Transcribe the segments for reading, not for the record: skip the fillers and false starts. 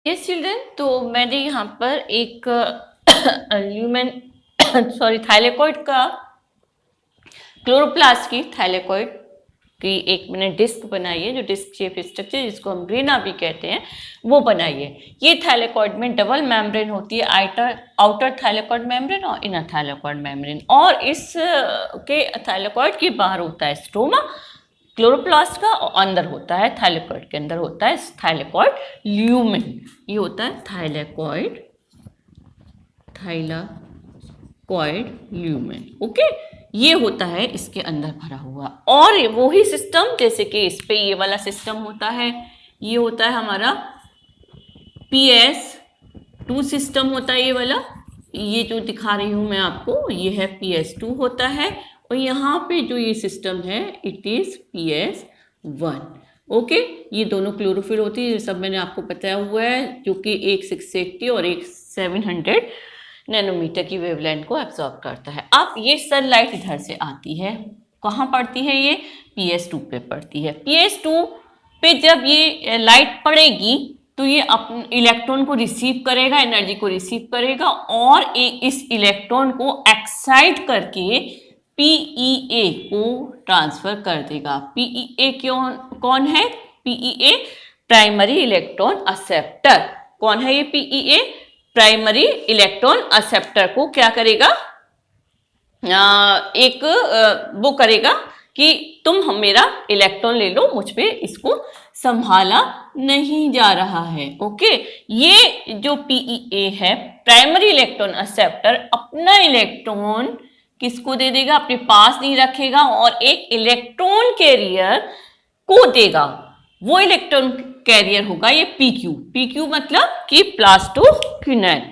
Yes children, तो मैंने यहाँ पर एक ल्यूमेन थाइलेकॉइड का क्लोरोप्लास्ट की थाइलेकॉइड की एक मैंने डिस्क बनाई है, जो डिस्क शेप स्ट्रक्चर जिसको हम ग्रीना भी कहते हैं वो बनाई है। ये थाइलेकॉइड में डबल मेम्ब्रेन होती है, आउटर थाइलेकॉइड मेम्ब्रेन और इनर थाइलेकॉइड मेम्ब्रेन, और इस के थाइलेकॉइड के बाहर होता है स्ट्रोमा क्लोरोप्लास्ट का, और अंदर होता है थाइलेकॉइड के अंदर होता है थाइलेकॉइड ल्यूमेन। ये होता है थाइलेकॉइड ल्यूमेन। ओके, ये होता है इसके अंदर भरा हुआ, और वही सिस्टम जैसे कि इस पे ये वाला सिस्टम होता है, ये होता है हमारा PS2 सिस्टम होता है। ये वाला, ये जो दिखा रही हूं मैं आपको, ये है PS2 होता है, और यहाँ पे जो ये सिस्टम है इट इज PS1। ओके, ये दोनों क्लोरोफिल होती है, ये सब मैंने आपको बताया हुआ है, जो कि एक 680 और एक 700 नैनोमीटर की वेवलेंथ को एब्जॉर्ब करता है। अब ये सनलाइट इधर से आती है, कहाँ पड़ती है? ये PS2 पे पड़ती है। PS2 पे जब ये लाइट पड़ेगी तो ये अपने इलेक्ट्रॉन को रिसीव करेगा, एनर्जी को रिसीव करेगा, और इस इलेक्ट्रॉन को एक्साइट करके PEA को ट्रांसफर कर देगा। PEA कौन है? PEA primary electron acceptor. कौन है ये PEA? प्राइमरी इलेक्ट्रॉन एक्सेप्टर को क्या करेगा? वो करेगा कि तुम मेरा इलेक्ट्रॉन ले लो, मुझ पे इसको संभाला नहीं जा रहा है। ओके, ये जो PEA है प्राइमरी इलेक्ट्रॉन एक्सेप्टर, अपना इलेक्ट्रॉन किसको दे देगा? अपने पास नहीं रखेगा, और एक इलेक्ट्रॉन कैरियर को देगा। वो इलेक्ट्रॉन कैरियर होगा ये PQ मतलब कि प्लास्टोक्विनन।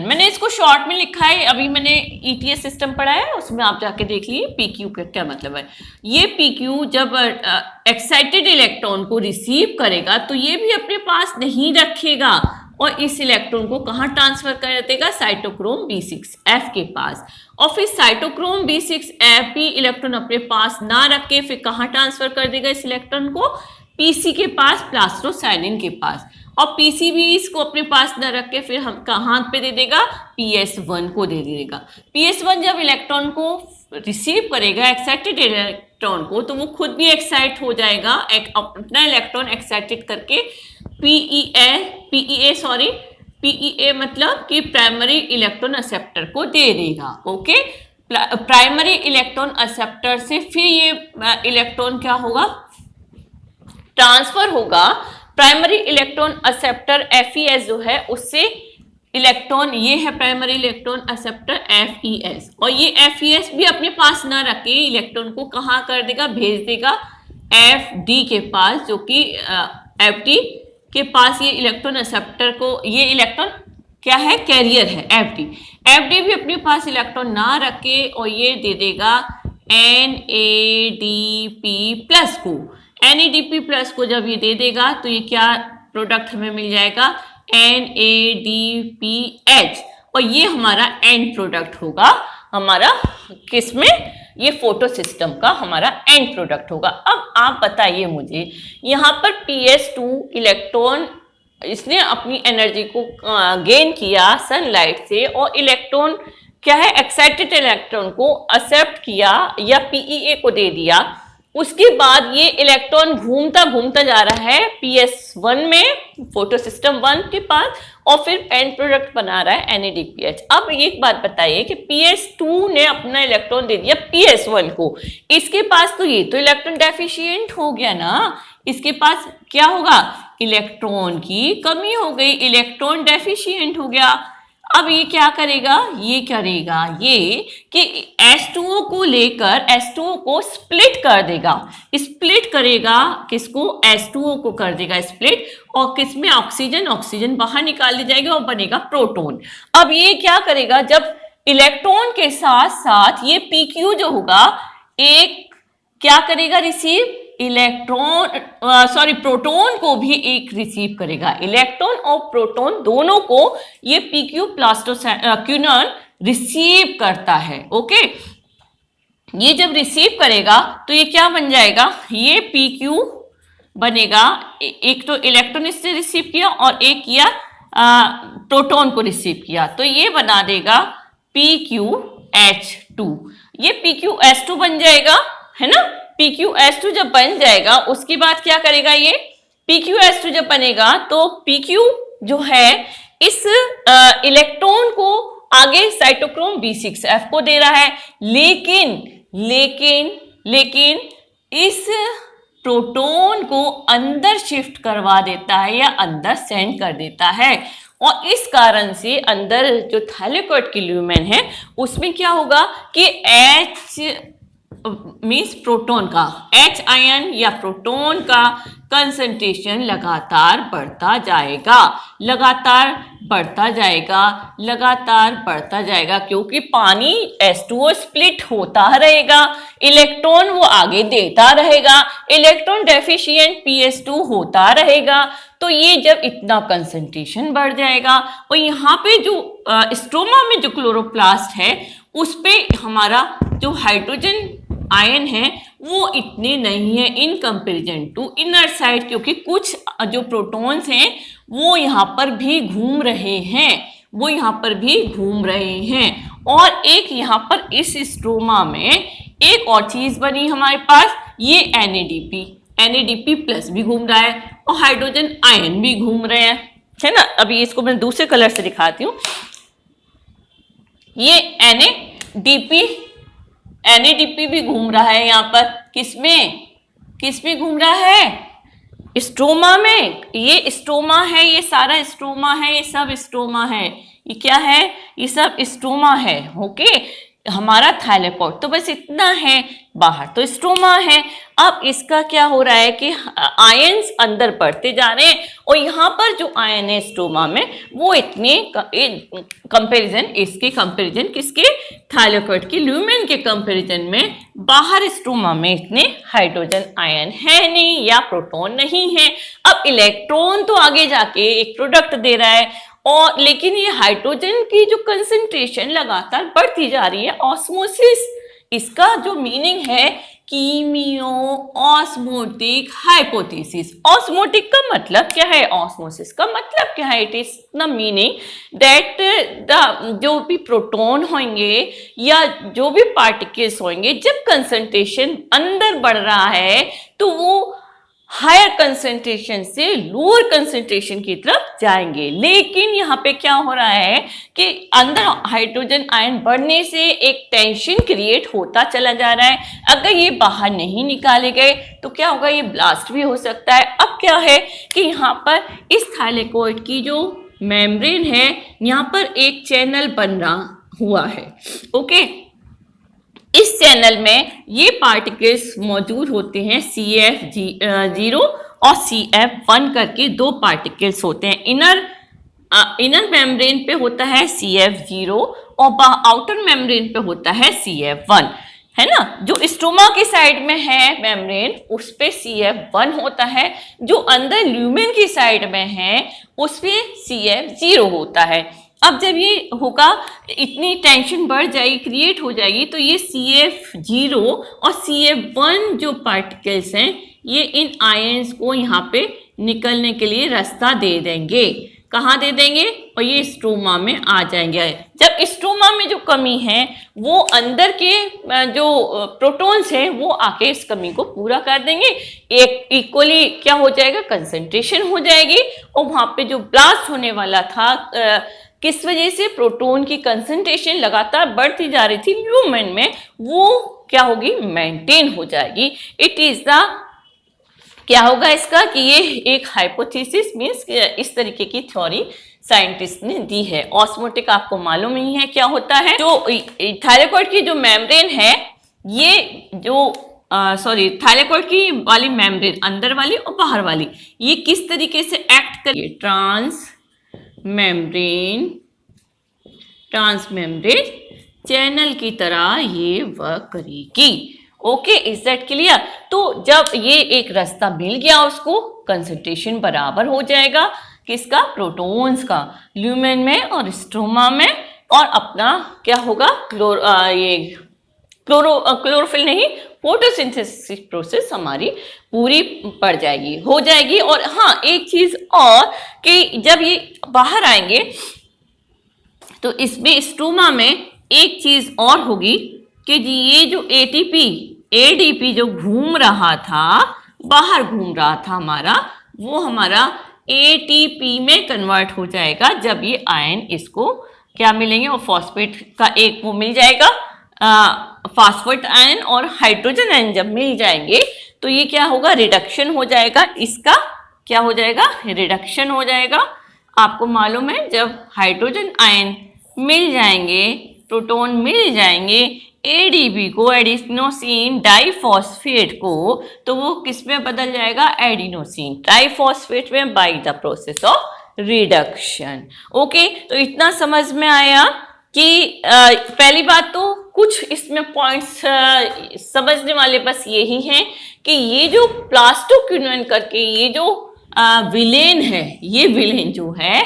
मैंने इसको शॉर्ट में लिखा है, अभी मैंने ETS सिस्टम पढ़ा है, उसमें आप जाके देख लीजिए PQ का क्या मतलब है। ये PQ जब एक्साइटेड इलेक्ट्रॉन को रिसीव करेगा तो ये भी अपने पास नहीं रखेगा, और इस इलेक्ट्रॉन को कहाँ ट्रांसफर कर देगा? साइटोक्रोम B6F के पास। और फिर साइटोक्रोम B6F भी इलेक्ट्रॉन अपने पास ना रख के फिर कहाँ ट्रांसफर कर देगा इस इलेक्ट्रॉन को? PC के पास, प्लास्टोसाइलिन के पास। और PC भी इसको अपने पास न रख के फिर हम कहाँ पे दे देगा? PS1 को दे देगा। PS1 जब इलेक्ट्रॉन को रिसीव करेगा, एक्साइटेड इलेक्ट्रॉन को, तो वो खुद भी एक्साइट हो जाएगा, अपना इलेक्ट्रॉन एक्साइटेड करके PEA मतलब कि प्राइमरी इलेक्ट्रॉन एक्सेप्टर को दे देगा। ओके, प्राइमरी इलेक्ट्रॉन एक्सेप्टर से फिर ये इलेक्ट्रॉन क्या होगा? ट्रांसफर होगा। प्राइमरी इलेक्ट्रॉन एक्सेप्टर FES जो है उससे इलेक्ट्रॉन, ये है प्राइमरी इलेक्ट्रॉन एक्सेप्टर FES, और ये FES भी अपने पास ना रखे इलेक्ट्रॉन को कहाँ कर देगा? भेज देगा FD के पास, जो कि FD के पास ये इलेक्ट्रॉन एक्सेप्टर को, ये इलेक्ट्रॉन क्या है? कैरियर है FD भी अपने पास इलेक्ट्रॉन ना रखे और ये दे देगा NADP प्लस को। NADP प्लस को जब ये दे देगा तो ये क्या प्रोडक्ट हमें मिल जाएगा? NADPH, और ये हमारा एंड प्रोडक्ट होगा हमारा किसमें? ये फोटो सिस्टम का हमारा एंड प्रोडक्ट होगा। अब आप बताइए मुझे, यहाँ पर PS2 इलेक्ट्रॉन, इसने अपनी एनर्जी को गेन किया सनलाइट से, और इलेक्ट्रॉन क्या है? एक्साइटेड इलेक्ट्रॉन को एक्सेप्ट किया या PEA को दे दिया। उसके बाद ये इलेक्ट्रॉन घूमता घूमता जा रहा है PS1 में, फोटो सिस्टम 1 के पास, और फिर एंड प्रोडक्ट बना रहा है NADPH। अब एक बात बताइए कि PS2 ने अपना इलेक्ट्रॉन दे दिया PS1 को, इसके पास तो ये तो इलेक्ट्रॉन डेफिशिएंट हो गया ना, इसके पास क्या होगा? इलेक्ट्रॉन की कमी हो गई, इलेक्ट्रॉन डेफिशिएंट हो गया। अब ये क्या करेगा? ये करेगा ये कि H2O को लेकर H2O को स्प्लिट कर देगा। स्प्लिट करेगा किसको? H2O को कर देगा स्प्लिट, और किसमें? ऑक्सीजन बाहर निकाल दी जाएगी और बनेगा प्रोटॉन। अब ये क्या करेगा? जब इलेक्ट्रॉन के साथ साथ ये PQ जो होगा, एक क्या करेगा? रिसीव प्रोटॉन को भी एक रिसीव करेगा। इलेक्ट्रॉन और प्रोटॉन दोनों को ये PQ प्लास्टोक्विनन रिसीव करता है। ओके, ये जब रिसीव करेगा तो ये क्या बन जाएगा? ये PQ बनेगा, एक तो इलेक्ट्रॉन इसने रिसीव किया और एक किया प्रोटॉन को रिसीव किया, तो ये बना देगा PQH2। ये PQH2 बन जाएगा, है ना। PQH2 जब बन जाएगा उसके बाद क्या करेगा, ये PQH2 जब बनेगा तो PQ जो है इस इलेक्ट्रॉन को आगे साइटोक्रोम B6F को दे रहा है, लेकिन इस प्रोटॉन को अंदर शिफ्ट करवा देता है या अंदर सेंड कर देता है, और इस कारण से अंदर जो थाइलेकोइड की ल्यूमेन है उसमें क्या होगा कि H मीन्स प्रोटॉन का, H आयन या प्रोटॉन का कंसंट्रेशन लगातार बढ़ता जाएगा, क्योंकि पानी H2O स्प्लिट होता रहेगा, इलेक्ट्रॉन वो आगे देता रहेगा, इलेक्ट्रॉन डेफिशिएंट PS2 होता रहेगा। तो ये जब इतना कंसंट्रेशन बढ़ जाएगा, और यहाँ पे जो स्ट्रोमा में जो क्लोरोप्लास्ट है उस पे हमारा जो हाइड्रोजन आयन है वो इतने नहीं है in comparison to inner side, क्योंकि कुछ जो प्रोटॉन्स हैं वो यहाँ पर भी घूम रहे हैं, और एक यहाँ पर इस स्ट्रोमा में एक और चीज बनी हमारे पास, ये NADP प्लस भी घूम रहा है और हाइड्रोजन आयन भी घूम रहे हैं, है ना। अभी इसको मैं दूसरे कलर से दिखाती हूँ। ये NADP भी घूम रहा है यहाँ पर, किसमें घूम रहा है, स्ट्रोमा में। ये स्ट्रोमा है, ये सारा स्ट्रोमा है, ये सब स्ट्रोमा है, ये क्या है, ये सब स्ट्रोमा है। ओके, हमारा थाइलेकोइड तो बस इतना है, बाहर तो स्ट्रोमा है। अब इसका क्या हो रहा है कि आयंस अंदर बढ़ते जा रहे हैं, और यहाँ पर जो आयन है स्ट्रोमा में वो इतने कंपैरिजन किसके, थाइलेकोइड की ल्यूमेन के कंपैरिजन में बाहर स्ट्रोमा में इतने हाइड्रोजन आयन है नहीं या प्रोटॉन नहीं है। अब इलेक्ट्रॉन तो आगे जाके एक प्रोडक्ट दे रहा है, और लेकिन ये हाइड्रोजन की जो कंसंट्रेशन लगातार बढ़ती जा रही है, ऑस्मोसिस, इसका जो मीनिंग है कीमियो ऑस्मोटिक हाइपोथेसिस। ऑस्मोटिक का मतलब क्या है, ऑस्मोसिस का मतलब क्या है, it is the meaning that the जो भी प्रोटॉन होंगे या जो भी पार्टिकल्स होंगे, जब कंसंट्रेशन अंदर बढ़ रहा है तो वो हायर कंसंट्रेशन से लोअर कंसंट्रेशन की तरफ जाएंगे। लेकिन यहाँ पे क्या हो रहा है कि अंदर हाइड्रोजन आयन बढ़ने से एक टेंशन क्रिएट होता चला जा रहा है, अगर ये बाहर नहीं निकाले गए तो क्या होगा, ये ब्लास्ट भी हो सकता है। अब क्या है कि यहाँ पर इस थाइलेकोइड की जो मेम्ब्रेन है, यहाँ पर एक चैनल बन रहा हुआ है। ओके, इस चैनल में ये पार्टिकल्स मौजूद होते हैं, CF0 और CF1 करके दो पार्टिकल्स होते हैं। इनर मेम्ब्रेन पे होता है CF0 और आउटर मेम्ब्रेन पे होता है CF1, है ना। जो स्टोमा के साइड में है मेम्ब्रेन उस पे CF1 होता है, जो अंदर ल्यूमेन की साइड में है उस पे CF0 होता है। अब जब ये होगा, इतनी टेंशन बढ़ जाएगी, क्रिएट हो जाएगी, तो ये CF0 और CF1 जो पार्टिकल्स हैं ये इन आयंस को यहाँ पे निकलने के लिए रास्ता दे देंगे। कहाँ दे देंगे, और ये स्ट्रोमा में आ जाएंगे। जब स्ट्रोमा में जो कमी है वो अंदर के जो प्रोटॉन्स हैं वो आके इस कमी को पूरा कर देंगे, एक इक्वली क्या हो जाएगा, कंसंट्रेशन हो जाएगी। और वहाँ पे जो ब्लास्ट होने वाला था किस वजह से, प्रोटॉन की कंसंट्रेशन लगातार बढ़ती जा रही थी ल्यूमेन में, वो क्या होगी, मेंटेन हो जाएगी। इट इज द क्या होगा इसका कि ये एक हाइपोथेसिस मीन्स इस तरीके की थ्योरी साइंटिस्ट ने दी है। ऑस्मोटिक आपको मालूम ही है क्या होता है। जो थाइलेकोइड की जो मेम्ब्रेन है, ये जो थाइलेकोइड की वाली मेम्ब्रेन, अंदर वाली और बाहर वाली, ये किस तरीके से एक्ट करेगी, ट्रांस मेम्ब्रेन चैनल की तरह ये वर्क करेगी। Okay, is that clear. तो जब ये एक रास्ता मिल गया उसको, कंसंट्रेशन बराबर हो जाएगा किसका, प्रोटॉन्स का, ल्यूमेन में और स्ट्रोमा में, और अपना क्या होगा, क्लोरोफिल नहीं, फोटोसिंथेसिस प्रोसेस हमारी पूरी पड़ जाएगी, हो जाएगी। और हाँ, एक चीज और कि जब ये बाहर आएंगे तो इसमें स्टोमा में एक चीज और होगी कि जी ये जो एटीपी एडीपी जो घूम रहा था, बाहर घूम रहा था हमारा, वो हमारा एटीपी में कन्वर्ट हो जाएगा जब ये आयन इसको क्या मिलेंगे, और फॉस्फेट का एक वो मिल जाएगा, फॉस्फेट आयन और हाइड्रोजन आयन जब मिल जाएंगे तो ये क्या होगा, रिडक्शन हो जाएगा, इसका क्या हो जाएगा, रिडक्शन हो जाएगा। आपको मालूम है जब हाइड्रोजन आयन मिल जाएंगे, प्रोटॉन मिल जाएंगे एडीपी को, एडिनोसिन डाइफॉस्फेट को, तो वो किस में बदल जाएगा, एडिनोसिन ट्राइफॉस्फेट में by the process of reduction. Okay, तो इतना समझ में आया कि पहली बात तो कुछ इसमें पॉइंट्स समझने वाले बस यही हैं कि ये जो प्लास्टोक्विनोन करके ये जो विलेन है, ये विलेन जो है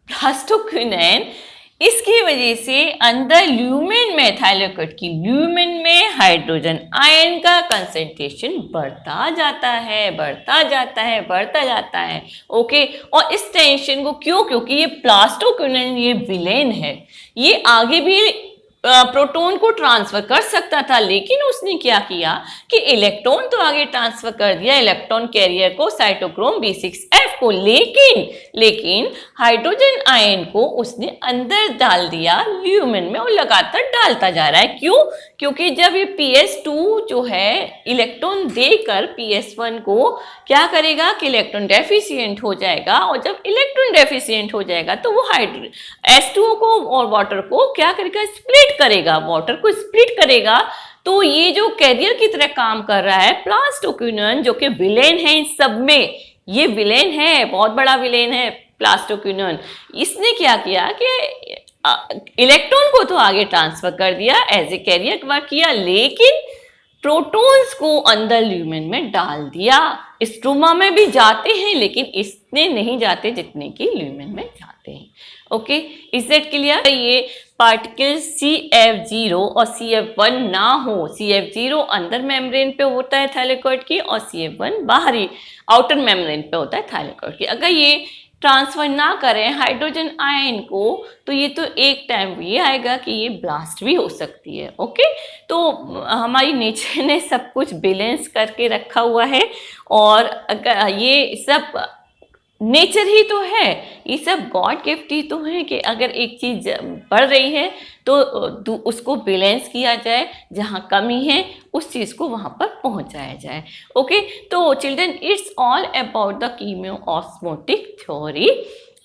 प्लास्टोक्विनोन, इसकी वजह से अंदर ल्यूमेन में थाइलेकोइड की ल्यूमेन में हाइड्रोजन आयन का कंसेंट्रेशन बढ़ता जाता है, बढ़ता जाता है, बढ़ता जाता है। ओके, और इस टेंशन को क्योंकि ये प्लास्टोक्विनोन ये विलेन है, ये आगे भी प्रोटॉन को ट्रांसफर कर सकता था, लेकिन उसने क्या किया कि इलेक्ट्रॉन तो आगे ट्रांसफर कर दिया, इलेक्ट्रॉन कैरियर को, साइटोक्रोम B6F को, लेकिन हाइड्रोजन आयन को उसने अंदर डाल दिया ल्यूमेन में, और लगातार डालता जा रहा है। क्यों? क्योंकि जब ये PS2 जो है इलेक्ट्रॉन देकर PS1 को क्या करेगा कि इलेक्ट्रॉन डेफिशिएंट हो जाएगा, और जब इलेक्ट्रॉन डेफिशिएंट हो जाएगा तो वो H2O को और वाटर को क्या करेगा, स्प्लिट करेगा, वाटर को स्प्लिट करेगा। तो ये जो कैरियर की तरह काम कर रहा है प्लास्टोक्विनोन, जो कि विलेन है इन सब में, ये विलेन है, बहुत बड़ा विलेन है प्लास्टोक्विनोन। इसने क्या किया कि इलेक्ट्रॉन को तो आगे ट्रांसफर कर दिया, एज ए कैरियर वर्क किया, लेकिन प्रोटॉन्स को अंदर ल्यूमेन में डाल दिया। स्ट्रोमा में भी जाते हैं लेकिन इतने नहीं जाते जितने कि ल्यूमेन में जाते हैं। Okay, is that clear? ये पार्टिकल CF0 और CF1 ना हो, CF0 अंदर मेम्ब्रेन पे होता है थाइलेकोइड की, और CF1 बाहरी आउटर मेम्ब्रेन पे होता है थाइलेकोइड की। अगर ये ट्रांसफर ना करें हाइड्रोजन आयन को, तो ये तो एक टाइम ये आएगा कि ये ब्लास्ट भी हो सकती है। ओके, तो हमारी नेचर ने सब कुछ बैलेंस करके रखा हुआ है, और अगर ये सब नेचर ही तो है, ये सब गॉड गिफ्ट ही तो है कि अगर एक चीज़ बढ़ रही है तो उसको बैलेंस किया जाए, जहाँ कमी है उस चीज़ को वहाँ पर पहुँचाया जाए। ओके, तो children, it's all about the chemiosmotic theory.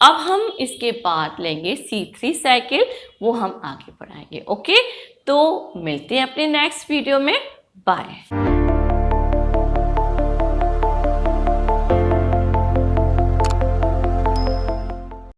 अब हम इसके बाद लेंगे C3 साइकिल, वो हम आगे बढ़ाएंगे। ओके, तो मिलते हैं अपने नेक्स्ट वीडियो में। बाय।